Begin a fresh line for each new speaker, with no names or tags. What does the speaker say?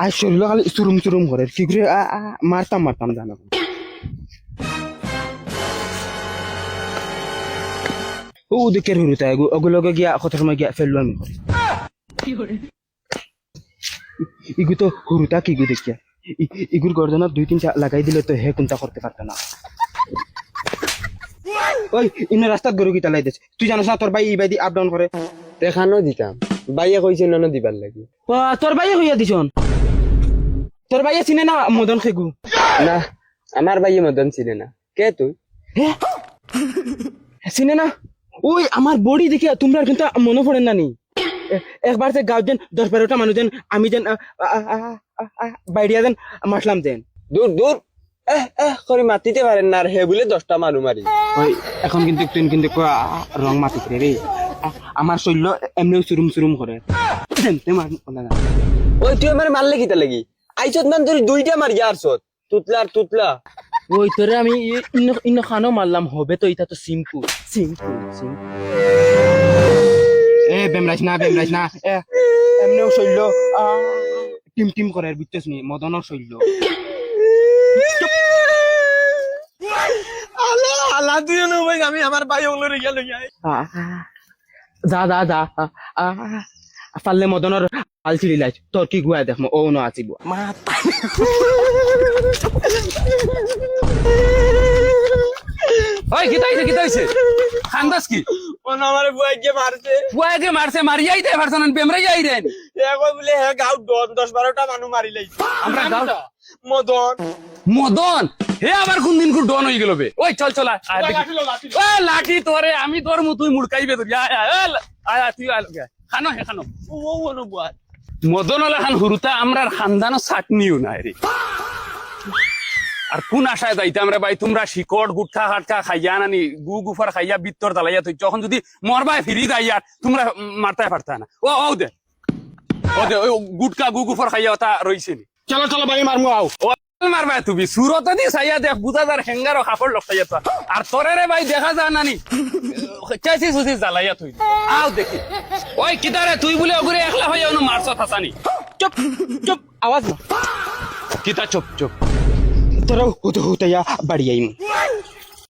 আর শরীর খালি চুরুম চুরুম করে কি করে মারতাম জানো ও দেখে হুরুতা ওগুলোকে গিয়া কত সময় গিয়া ফেললো আমি ইগু তো হুরুতা কি গু দেখিয়া ইগুর গর্দনা 2-3টা লাগাই দিলে তো হে কোনটা করতে পারত না ওই ইনে রাস্তাত গরু কিতা লাই দিস তুই জানিস না তোর ভাই এই বাইদি আপ ডাউন করে
দেখানো দিতাম বাইয়া কইছে নন দিবার লাগি
তোর ভাইয়ে হইয়া দিছন তোর ভাইয়ে চিনে না মদন খেগু
না আমার বাইয়ে মদন চিনে না কে তুই
চিনে না ওই আমার বডি দেখে তোমরা কিন্তু মনে পড়েন না নি একবার যে গাঁও যেন 10-12টা মানুষ যেন আমি যেন বাইরিয়া যেন মাসলাম যেন
দূর দূর করে মাতিতে পারেন না আর হে বলে 10টা মানু মারি
ওই এখন কিন্তু তুই কিন্তু রং মাতিস রে আমার শৈল্য এমনিও চুরুম চুরুম করে
ওই তুই আমার মারলে কিতা লাগি আইছত মান তুই 2টা মারি আরছত তুতলা আর তুতলা
ওই তোরে আমি ইন্ন খানো মারলাম হবে তো এটা তো সিম্পল এ বেমরাইছ না এমনিও শৈল্য টিম করে বুঝতেছ নি মদনের শৈল্য
আলা তুই না ভাই আমি আমার ভাই ওগুলো রেখে লই
যা পারলে মদনের আল ছিড়ি লাইছ তোর কি গুয়া দেখ ও ন আছিব
ওই কিতা হইছে খান্দাস কি
ওন আমারে বুয়াইকে
মারছে মারিয়াই দে ভারসান বেমরাই যাই রে
কই বলে হে গাও 10-12টা মানু মারি লাইছে
আমরা গাও
মদন
হে আবার কোন দিন ডন হই গেল বে ওই চল ওই লাঠি তোরে আমি তোর মু তুই মুড়কাইবে তুই আয় তুই খানো হে খানো
ও ওনো বুয়া
মদন লাখান হুরুতা আমরার খানদানো চাটনিও নাই রে আর কোন আশায় যাইতে আমরা ভাই তোমরা শিকড় গুটখা হাটকা খাইয়া নানি গুফার খাইয়া বিত্তর দালাইয়া তুই যখন যদি মরবাই ফিরি যাইয়া তোমরা মারতে পারতা না ও দে ওই গুটকা গুফার খাইয়া তা রইছে নি
চলো ভাই মারমু আও
মারবা তুমি সুরত দি চাইয়া দেখ বুঝাদার হেঙ্গার কাপড় লটাইয়া আর তোরে রে ভাই দেখা যা নানি চাইছি সুচি জ্বালাইয়া তুই আও দেখি ওই কিতারে তুই বলে ওগুরে একলা হইয়া মারছ থাসানি
চুপ আওয়াজ না
কিতা চুপ
তোরা হুতাইয়া বাড়ি আইম